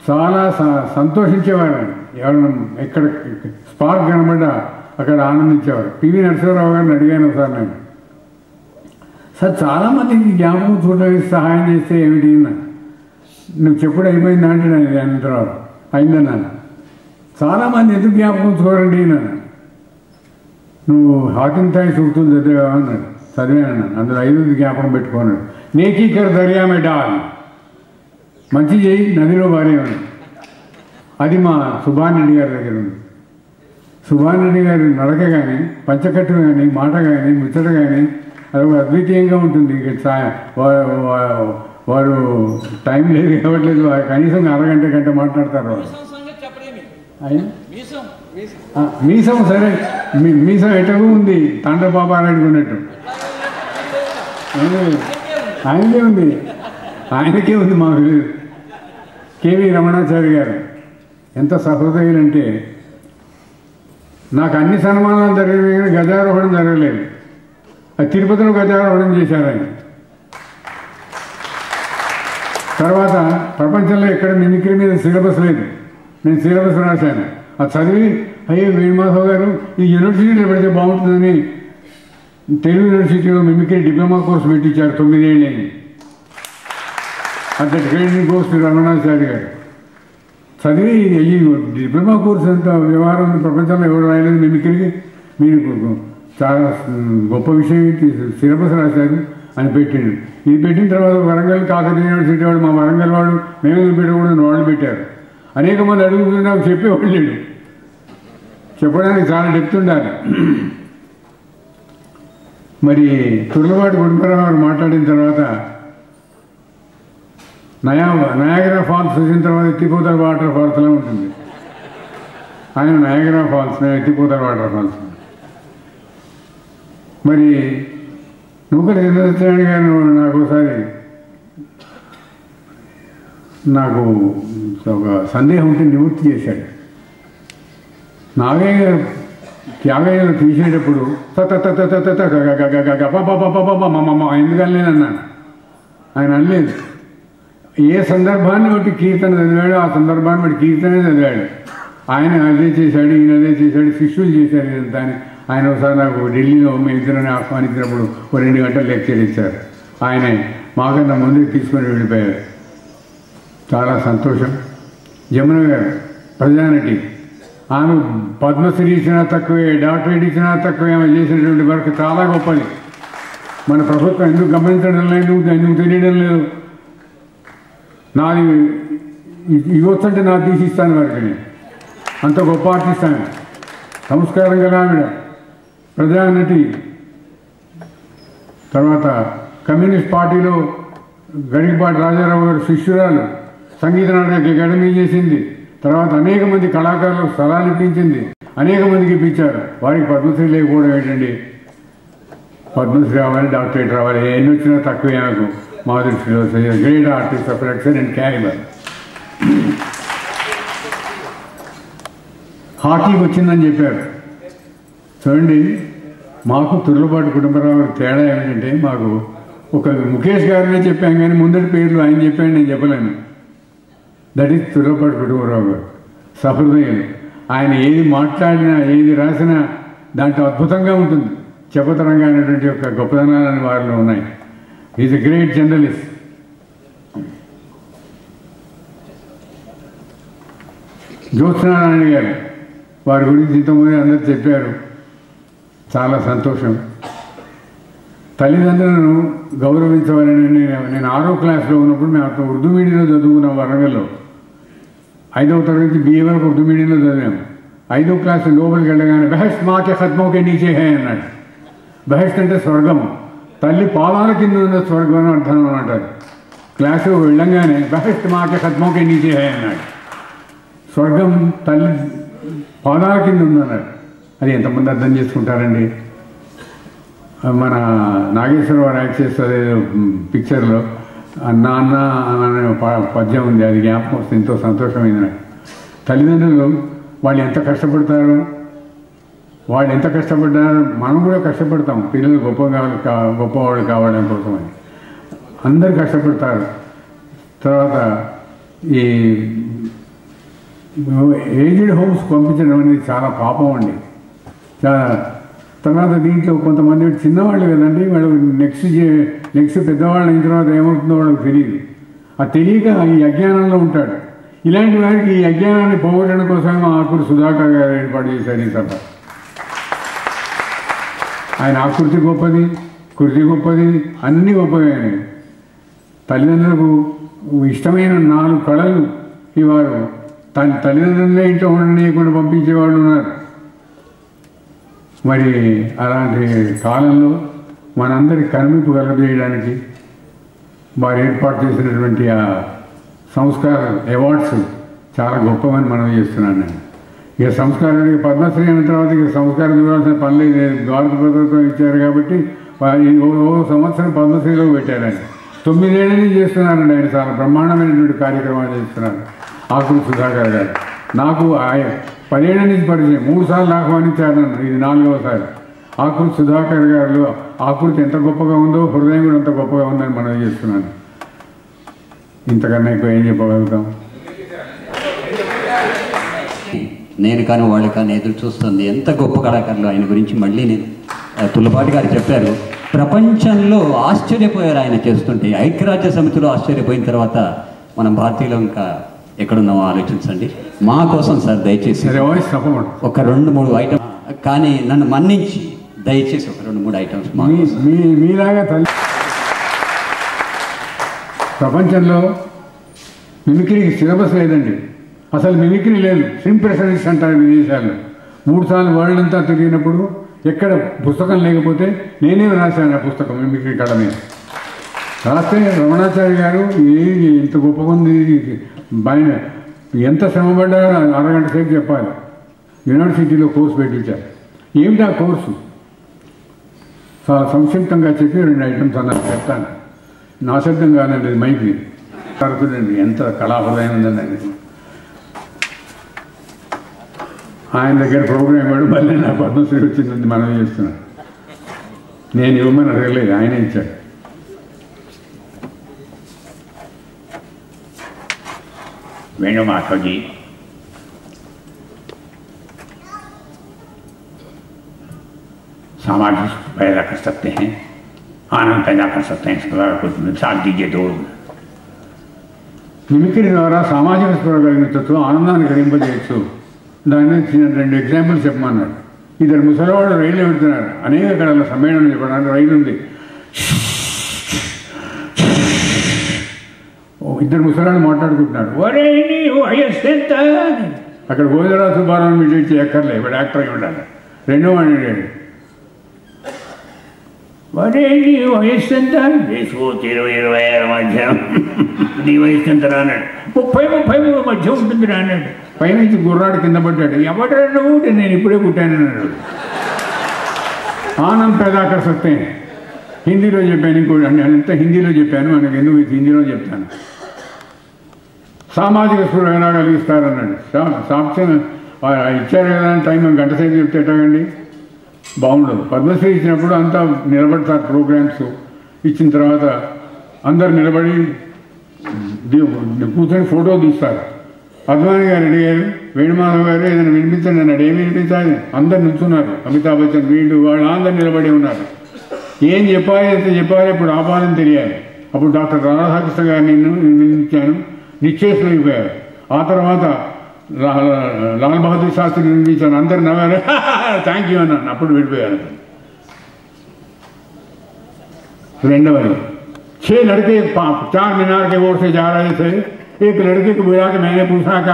చాలా సంతోషించేవారు. ఎవరైనా ఎక్కడ స్పార్క్ కనబడ్డా అక్కడ ఆనందించేవారు. పివి నరసింహారావు గారిని అడిగాను ఒకసారి నేను, సార్ చాలామందికి జ్ఞాపకం చూడడానికి సహాయం చేస్తే ఏమిటి అన్నా. నువ్వు చెప్పుడు అయిపోయిందా అంటే నేను అన్న తర్వాత అయిందన్నాను. చాలామంది ఎందుకు జ్ఞాపకం చూడండి అన్నాను. నువ్వు హాకింతాయి సూక్తులు చదివావా అన్నాడు. చదివానన్నాను. అందులో 5 జ్ఞాపకం పెట్టుకున్నాడు. నేకీకర్ దర్యామే డాల్, మంచి చేయి నదిలో భార్యమని. అది మా సుభాన్ రెడ్డి గారి దగ్గర ఉంది. సుభాన్ రెడ్డి గారి నడక కానీ, పంచకట్టు కానీ, మాట కానీ, ముచ్చట కానీ అది ఒక అద్వితీయంగా ఉంటుంది. వారు టైం లేదు ఇవ్వట్లేదు, కనీసం అరగంట గంట మాట్లాడతారు. మీసం సరే, మీసం ఎటకు ఉంది తాండ్రపాపారానికి ఉన్నట్టు. ఆయనకే ఉంది, ఆయనకే ఉంది, మాకు లేదు. కేవీ రమణాచారి గారు ఎంత సహృదయులంటే, నాకు అన్ని సన్మానాలు జరిగినాయి కానీ గజారోహణం జరగలేదు. అది తిరుపతిలో గజారోహణం చేశారు ఆయన. తర్వాత ప్రపంచంలో ఎక్కడ మిమిక్రీ మీద సిలబస్ లేదు. నేను సిలబస్ రాశాను. అది చదివి అయ్యే వేణుమాధవ్ గారు ఈ యూనివర్సిటీలో పెడితే బాగుంటుందని తెలుగు యూనివర్సిటీలో మిమిక్రీ డిప్లొమా కోర్సు పెట్టించారు 9 ఏళ్ళని. అది ట్రైనింగ్ కోర్సు రమణాచారి గారు చదివి ఈ డిప్లొమా కోర్సు అంత వ్యవహారం ప్రపంచంలో ఎవరు రాయలేదు మిమిక్రీకి, మీరు చాలా గొప్ప విషయం సిలబస్ రాశారు అని పెట్టిండు. ఇది పెట్టిన తర్వాత వరంగల్ కాకతీయ యూనివర్సిటీ వాడు, మా వరంగల్ వాడు, మేము పెట్టకూడదు వాళ్ళు పెట్టారు. అనేక మంది అడుగుతున్నా చెప్పేవాళ్ళు లేడు. చెప్పడానికి చాలా డెప్త్ ఉండాలి. మరి తుర్లపాటి గుడిపరావు గారు మాట్లాడిన తర్వాత నయాగరా ఫాల్స్ చూసిన తర్వాత ఎత్తిపోతల వాటర్ ఫాల్స్లో ఉంటుంది. ఆయన నయాగరా ఫాల్స్, ఎత్తిపోతల వాటర్ ఫాల్స్. మరి నూకల చంద్రశేఖర్ గారు నాకు ఒకసారి నాకు ఒక సందేహం ఉంటే నివృత్తి చేశాడు. నాగయ్య గారు త్యాగయ్యను తీసేటప్పుడు ఎందుకని లేదన్నాను. ఆయన అనలేదు. ఏ సందర్భాన్ని బట్టి కీర్తన చదివాడు, ఆ సందర్భాన్ని బట్టి కీర్తనే చదివాడు. ఆయన అదే చేశాడు, ఈయన అదే చేశాడు, శిష్యులు చేశారు ఇదంతా అని. ఆయన ఒకసారి నాకు ఢిల్లీలో మీ ఇద్దరిని ఆహ్వానించినప్పుడు 2 గంటలు లెక్చర్ ఇచ్చారు. ఆయన మాకన్నా ముందుకు తీసుకొని వెళ్ళిపోయారు. చాలా సంతోషం. జమున గారు ప్రజానటి, ఆమె పద్మశ్రీ ఇచ్చినా తక్కువే, డాక్టరేట్ ఇచ్చినా తక్కువే. ఆమె చేసినటువంటి వర్క్ చాలా గొప్పది. మన ప్రభుత్వం ఎందుకు గమనించడం లేదు, ఎందుకు తెలియడం లేదు. నాది ఇవ్వచ్చంటే నాకు తీసిస్తాను వారికి. నేను అంత గొప్ప ఆర్టిస్ట్ ఆమె, సంస్కారం కదా ఆవిడ, ప్రజానటి. తర్వాత కమ్యూనిస్ట్ పార్టీలో గరికపాటి రాజారావు గారు శిష్యురాలు, సంగీత నాటక అకాడమీ చేసింది. తర్వాత అనేక మంది కళాకారులకు స్థలాలు ఇప్పించింది, అనేక మందికి ఇప్పించారు. వారికి పద్మశ్రీ లేకపోవడం ఏంటండి? పద్మశ్రీ రావాలి, డాక్టరేట్ రావాలి, ఎన్ని వచ్చినా తక్కువే నాకు మా దృష్టిలో. Great artist of excellent calibre. హాకీకి వచ్చిందని చెప్పారు. చూడండి, మాకు తుర్లపాటి కుటుంబరావు గారి తేడా ఏమిటంటే, మాకు ఒక ముఖేష్ గారినే చెప్పాం కానీ ముందటి పేర్లు ఆయన చెప్పాను, నేను చెప్పలేను. దట్ ఈజ్ తుర్లపాటి కుటుంబరావు గారు, సహృదయులు. ఆయన ఏది మాట్లాడినా, ఏది రాసినా దాంట్లో అద్భుతంగా ఉంటుంది. చెప్పతరంగా అనేటువంటి యొక్క గొప్పదనాలని వారిలో ఉన్నాయి. Is a great journalist. Jyotsnarayana గారు, వారి గురించి ఇంతకుముందు అందరూ చెప్పారు. చాలా సంతోషం. తల్లిదండ్రులను గౌరవించవాలని నేను 6వ క్లాస్లో ఉన్నప్పుడు మేము ఉర్దూ మీడియంలో చదువుకున్నాం. వరంగల్లో 5వ తరగతి బిఏ వరకు ఉర్దూ మీడియంలో చదివాము. 5వ క్లాస్ లోపలికి వెళ్ళగానే బెహెస్ట్ మాకే ఖత్మోకే నీచే హే అన్నాడు. బెహెస్ట్ అంటే స్వర్గము, తల్లి పాదాల కింద ఉన్న స్వర్గం అని అర్థం అంటారు. క్లాసుకు వెళ్ళంగానే బెహెస్ట్ మాకే ఖత్మోకే నీచే హే అన్నాడు. స్వర్గం తల్లి పాదాల కింద ఉందన్నాడు. అది ఎంతమంది అర్థం చేసుకుంటారండి? మన నాగేశ్వరరావు యాక్ట్ చేస్తుంది పిక్చర్లో, నాన్న అనే పద్యం ఉంది, అది జ్ఞాపకం వస్తే ఎంతో సంతోషమైంది నాకు. తల్లిదండ్రులు వాళ్ళు ఎంత కష్టపడతారో, వాళ్ళు ఎంత కష్టపడ్డారో మనం కూడా కష్టపడతాం. పిల్లలు గొప్పవాళ్ళు కావడం కోసమని అందరూ కష్టపడతారు. తర్వాత ఈ ఏజ్డ్ హోమ్స్ పంపించడం అనేది చాలా పాపం అండి. తర్వాత దీంట్లో కొంతమంది చిన్నవాళ్ళు కదండి, వాళ్ళు నెక్స్ట్ పెద్దవాళ్ళు అయిన తర్వాత ఏమవుతుందో వాళ్ళకి తెలియదు. ఆ తెలియక ఈ అజ్ఞానంలో ఉంటాడు. ఇలాంటి వారికి ఈ అజ్ఞానాన్ని పోగొట్టడం కోసం ఆకుడు సుధాకర్ గారు ఏర్పాటు చేశారు ఈ సభ. ఆయన ఆకృతి గొప్పది, కృతి గొప్పది, అన్నీ గొప్పగా. తల్లిదండ్రులకు ఇష్టమైన 4 కళలు ఇవారు తల్లిదండ్రులే ఇంట్లో ఉండనీయకుండా పంపించేవాళ్ళు ఉన్నారు. మరి అలాంటి కాలంలో మనందరి కనుమిప్పు కలగజేయడానికి వారు ఏర్పాటు చేసినటువంటి ఆ సంస్కార అవార్డ్స్ చాలా గొప్పవని మనం చేస్తున్నాను నేను. ఇక సంస్కారానికి పద్మశ్రీ అయిన తర్వాత ఇక సంస్కారం చూడాల్సిన పని లేదు. భారత ప్రభుత్వం ఇచ్చారు కాబట్టి ఓ సంవత్సరం పద్మశ్రీలో పెట్టారండి. 9 ఏళ్ళ నుంచి చేస్తున్నారండి. ఆయన చాలా బ్రహ్మాండమైనటువంటి కార్యక్రమాలు చేస్తున్నారు ఆకుడు సుధాకర్ గారు. నాకు 10 ఏళ్ళ నుంచి పరిచయం, 3 సార్లు ఆహ్వానించారు నన్ను, ఇది 4వసారి. ఆకుడు సుధాకర్ గారు ఆకృతి ఎంత గొప్పగా ఉందో హృదయం కూడా అంత గొప్పగా ఉందని మనం చేస్తున్నాను. ఇంతకన్నా ఎక్కువ ఏం చెప్పగలుగుతాం? నేను కానీ వాళ్ళు కానీ ఎదురు చూస్తుంది ఎంత గొప్ప కళాకారులు ఆయన గురించి. మళ్ళీ నేను తులపాటి గారు చెప్పారు, ప్రపంచంలో ఆశ్చర్యపోయారు ఆయన చేస్తుంటే. ఐక్యరాజ్య సమితిలో ఆశ్చర్యపోయిన తర్వాత మనం భారతీయులు ఇంకా ఎక్కడున్నామో ఆలోచించండి. మా కోసం సార్ దయచేసి ఒక 2-3 ఐటమ్స్, కానీ నన్ను మన్నించి దయచేసి ఒక 2-3 ఐటమ్స్ మీలాగా ప్రపంచంలో మిమిక్రీకి సిలబస్ లేదండి. అసలు మిమిక్రీ లేదు. ఇంప్రెషనిస్ట్ అంటారు విదేశాల్లో. 3 సార్లు వరల్డ్ అంతా తిరిగినప్పుడు ఎక్కడ పుస్తకం లేకపోతే నేనే రాశాను ఆ పుస్తకం మిమిక్రీ కళ మీద. రాస్తే రమణాచార్య గారు ఇంత గొప్పగా ఉంది, ఆయన ఎంత శ్రమపడ్డా అరగంట సేపు చెప్పాలి. యూనివర్సిటీలో కోర్సు పెట్టించారు. ఏమిటి ఆ కోర్సు? చాలా సంక్షిప్తంగా చెప్పి 2 ఐటమ్స్ అన్నారు, చెప్తాను. నా శబ్దం కాదండి, మైకి తరచుదండి. ఎంత కళాహృదయం ఉందండి ఆయన. ఆయన దగ్గర ప్రోగ్రాం ఇవ్వడం మళ్ళీ నా పద్మశ్రీ వచ్చిందని మనం చేస్తున్నాను. నేను ఇవ్వమని అడగలేదు, ఆయన ఇచ్చాడు. వేణు మాధవజీ, सामाजिक पैदा कर सकते हैं, आनंद पैदा कर सकते हैं. इस प्रकार कुछ मिसाल दीजिए 2. మిమిక్రీ ద్వారా సామాజిక స్పృహ కలిగినతో ఆనందాన్ని కలిగింపజేయచ్చు. దాన్ని 2 ఎగ్జాంపుల్స్ చెప్పమన్నాడు. 2 ముసలివాళ్ళు రైలు పెడుతున్నారు. అనేక కళల సమ్మేళనం చెప్పడానికి రైలు ఉంది. 2 ముసలాళ్ళు మాట్లాడుకుంటున్నాడు. ఒరే నీవు వయస్సు ఎంత? అక్కడ గోవిందరావు సుబ్బారావు మీద ఇచ్చి ఎక్కర్లే, ఇప్పుడు యాక్టర్ అయి ఉండాలి. 2వ వాడు అడిగాడు, ఒరే నీ వయస్సు ఎంత? 20-26 మధ్య. నీ వయస్సు ఎంత రాన్నాడు. 30-33 మధ్య ఉంటుంది రాన్నాడు. పైనుంచి గుర్రాడు కింద పడ్డాడు. ఎవడరా నువ్వు? నేను ఇప్పుడే పుట్టానన్నాడు. ఆనంద్ पैदा कर सकते हैं. హిందీలో చెప్పాను. ఇంకోటి అంత హిందీలో చెప్పాను, మనకు ఎందుకు హిందీలో చెప్తాను. సామాజిక స్పృహ ఎలా కలిగిస్తారన్నాడు. సాక్ష్యం ఇచ్చారు కదా అని టైం గంట సేపు చెప్తే ఎట్టగండి, బాగుండదు. పద్మశ్రీ ఇచ్చినప్పుడు అంతా నిలబడతారు. ప్రోగ్రామ్స్ ఇచ్చిన తర్వాత అందరు నిలబడి కూర్చొని ఫోటో తీస్తారు. అద్వానీ గారు అడిగారు, వేణుమాధవ్ గారు ఏదైనా వినిపించండి అన్నాడు. ఏమి వినిపించాలి? అందరు నుంచున్నారు. అమితాబ్ బచ్చన్, వీళ్ళు వాళ్ళు అందరు నిలబడి ఉన్నారు. ఏం చెప్పాలి ఎంత చెప్పాలి, ఇప్పుడు ఆపాలని తెలియాలి. అప్పుడు డాక్టర్ రాధాకృష్ణ గారిని వినిపించాను. నిశ్చేష్లు అయిపోయారు. ఆ తర్వాత లాల్ బహదూర్ శాస్త్రి వినిపించాను. అందరు నవ్వారు. థ్యాంక్ యూ అన్నాను. అప్పుడు విడిపోయారు. 2వది, 6 लड़के 4 मीनार के ओर से जा रहे थे. एक लड़के को बुला के मैंने पूछा कि